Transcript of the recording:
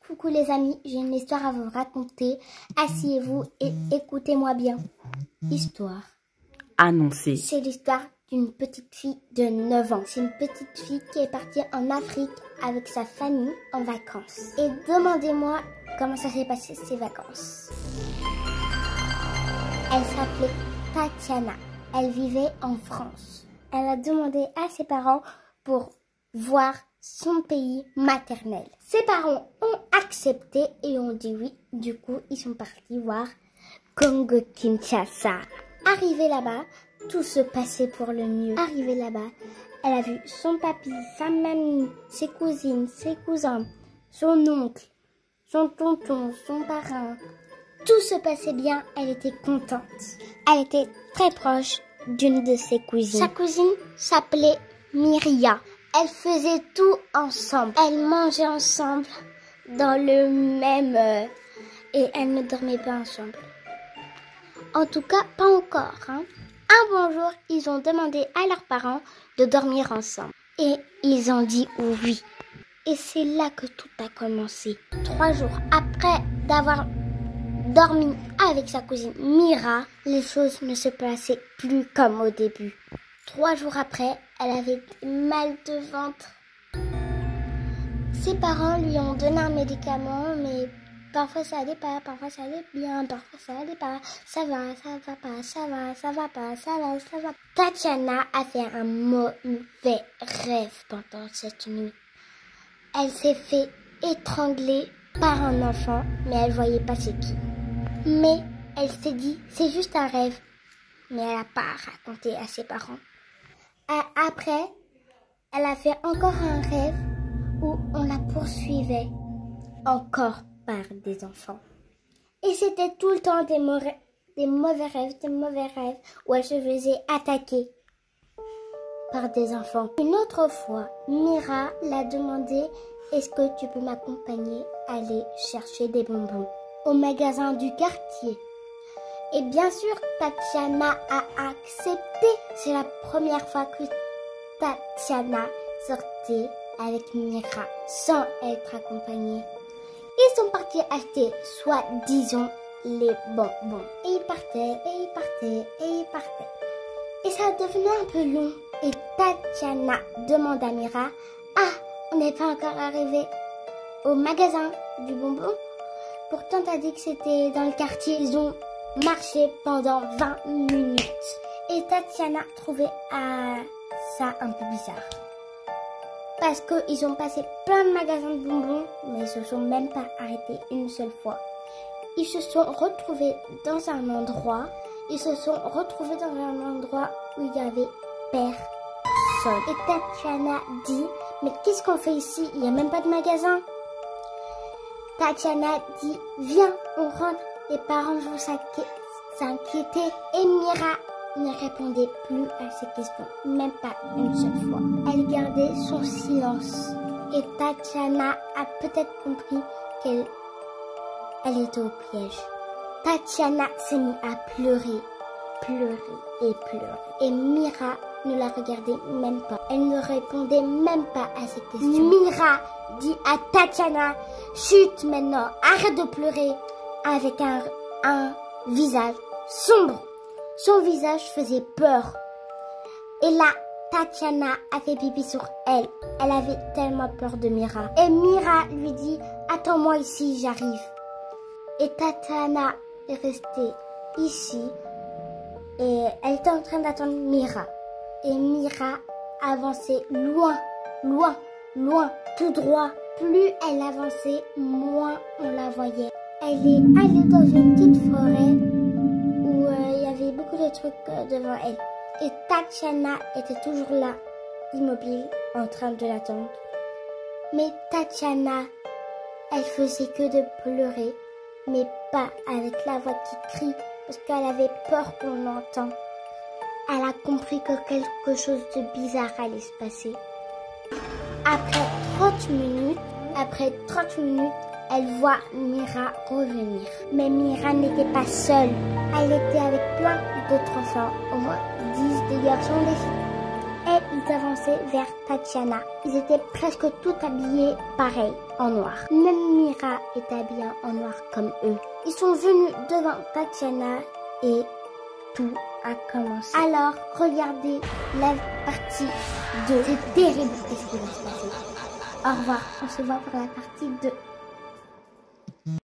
Coucou les amis, j'ai une histoire à vous raconter. Asseyez-vous et écoutez-moi bien. Histoire. Annoncé. C'est l'histoire d'une petite fille de 9 ans. C'est une petite fille qui est partie en Afrique avec sa famille en vacances. Et demandez-moi comment ça s'est passé ses vacances. Elle s'appelait Tatiana. Elle vivait en France. Elle a demandé à ses parents pour voir son pays maternel. Ses parents ont accepté et ont dit oui. Du coup, ils sont partis voir Congo-Kinshasa. Arrivée là-bas, tout se passait pour le mieux. Arrivée là-bas, elle a vu son papy, sa mamie, ses cousines, ses cousins, son oncle, son tonton, son parrain. Tout se passait bien, elle était contente. Elle était très proche d'une de ses cousines. Sa cousine s'appelait Myria. Elles faisaient tout ensemble. Elles mangeaient ensemble dans le même... et elles ne dormaient pas ensemble. En tout cas, pas encore. Un bon jour, ils ont demandé à leurs parents de dormir ensemble. Et ils ont dit oui. Et c'est là que tout a commencé. 3 jours après d'avoir dormi avec sa cousine Myra, les choses ne se passaient plus comme au début. 3 jours après, elle avait mal de ventre. Ses parents lui ont donné un médicament, mais parfois ça allait pas, parfois ça allait bien, parfois ça allait pas. Ça va, ça va pas, ça va, ça va pas, ça va, ça va. Tatiana a fait un mauvais rêve pendant cette nuit. Elle s'est fait étrangler par un enfant, mais elle voyait pas c'est qui. Mais elle s'est dit, c'est juste un rêve. Mais elle n'a pas raconté à ses parents. Après, elle a fait encore un rêve où on la poursuivait encore par des enfants. Et c'était tout le temps des mauvais rêves où elle se faisait attaquer par des enfants. Une autre fois, Myra l'a demandé, est-ce que tu peux m'accompagner à aller chercher des bonbons au magasin du quartier? Et bien sûr, Tatiana a accepté. C'est la première fois que Tatiana sortait avec Myra sans être accompagnée. Ils sont partis acheter, soi-disant, les bonbons. Et ils partaient, et ils partaient, et ils partaient. Et ça devenait un peu long. Et Tatiana demande à Myra, ah, on n'est pas encore arrivé au magasin du bonbon? Pourtant, t'as dit que c'était dans le quartier. Ils ont marché pendant 20 minutes. Et Tatiana trouvait ça un peu bizarre. Parce qu'ils ont passé plein de magasins de bonbons, mais ils se sont même pas arrêtés une seule fois. Ils se sont retrouvés dans un endroit. Où il y avait personne. Et Tatiana dit, mais qu'est-ce qu'on fait ici? Il n'y a même pas de magasin. Tatiana dit, viens, on rentre. Les parents vont s'inquiéter. Et Myra ne répondait plus à ces questions, même pas une seule fois. Elle gardait son silence. Et Tatiana a peut-être compris qu'elle était au piège. Tatiana s'est mise à pleurer. Et Myra ne la regardait même pas. Elle ne répondait même pas à ces questions. Myra dit à Tatiana, chut maintenant, arrête de pleurer, avec un visage sombre. Son visage faisait peur. Et là, Tatiana a fait pipi sur elle. Elle avait tellement peur de Myra. Et Myra lui dit, attends-moi ici, j'arrive. Et Tatiana est restée ici. Et elle était en train d'attendre Myra. Et Myra avançait loin, tout droit. Plus elle avançait, moins on la voyait. Elle est allée dans une petite forêt où il y avait beaucoup de trucs devant elle. Et Tatiana était toujours là, immobile, en train de l'attendre. Mais Tatiana, elle faisait que de pleurer, mais pas avec la voix qui crie, parce qu'elle avait peur qu'on l'entende. Elle a compris que quelque chose de bizarre allait se passer. Après 30 minutes, elle voit Myra revenir. Mais Myra n'était pas seule. Elle était avec plein d'autres enfants, au moins 10 des garçons et des filles. Et ils avançaient vers Tatiana. Ils étaient presque tous habillés pareil. en noir. Même Mira est habillée en noir comme eux. Ils sont venus devant Tatiana et tout a commencé. Alors, regardez la partie 2. C'est terrible, qu'est-ce qui va se passer. Au revoir, on se voit pour la partie 2.